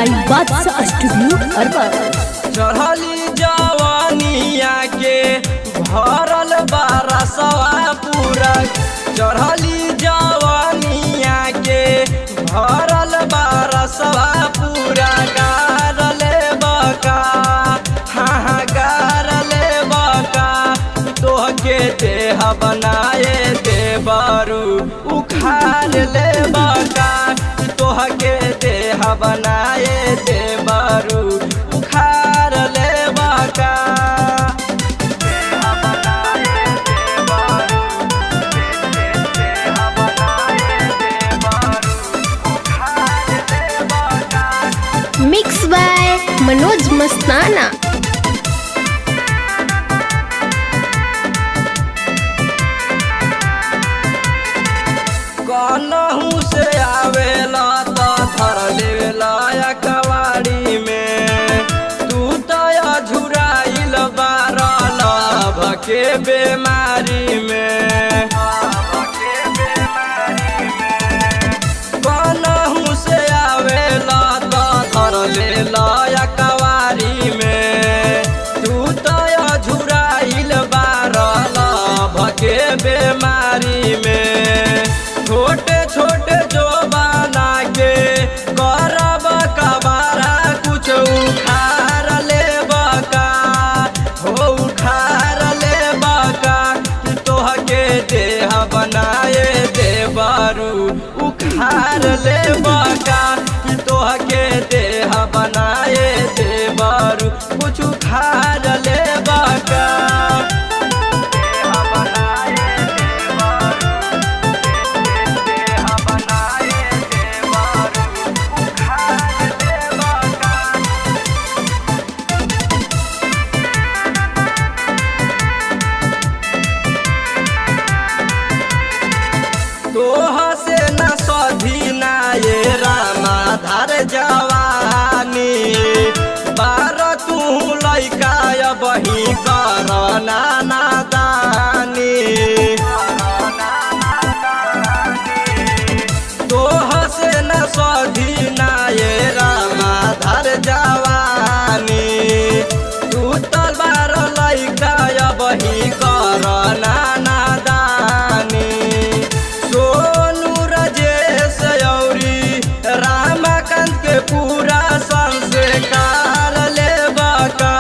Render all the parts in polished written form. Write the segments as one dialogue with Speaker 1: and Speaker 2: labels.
Speaker 1: By बादशाह studio अरबा।
Speaker 2: चढ़ली जवानिया के भरल बारसवा पूरा, चढ़ली जवानिया के भरल बारसवा पूरा गारले बका, हाँ गारले बका, तोहके देह बनाए देवरू उखाड़ ले बका, तोहके देह बनाए देवरू उखाड़ ले बका।
Speaker 1: मिक्स बाय मनोज मस्ताना।
Speaker 2: कनहू से आवेला तो धर लेला कवाड़ी में, तू तो झुराइल बारल भके बेमारी में, कनहू से आवेला तो धर लेला कवाड़ी में, तू तो झुराइल बारल भके बेमारी में, छोटे छोटे जो बना के करब कबारा कुछ उखाड़ ले बका, हो उखाड़ ले बका, कि तोहके देह बनाए देवरू उखाड़ ले बका, कि तोहके देह बनाए देवरू कुछ उखाड़ ले बका। तोह से न सधी ना ये रामा धार जवानी, बार तू लैका बही कर नाना दानी, तोह से न सधी ना ये रामा धार जवानी, तू तो बार लैका बही कर नाना दानी, सोनू राजेश औरी रामाकांत के पूरा संस्कार ले बका,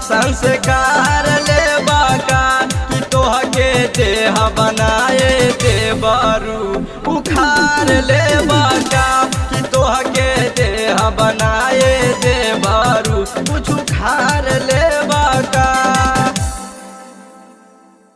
Speaker 2: संस्कार ले बका, कि तोहके देह बनाए देवरू उखाड़ ले बका,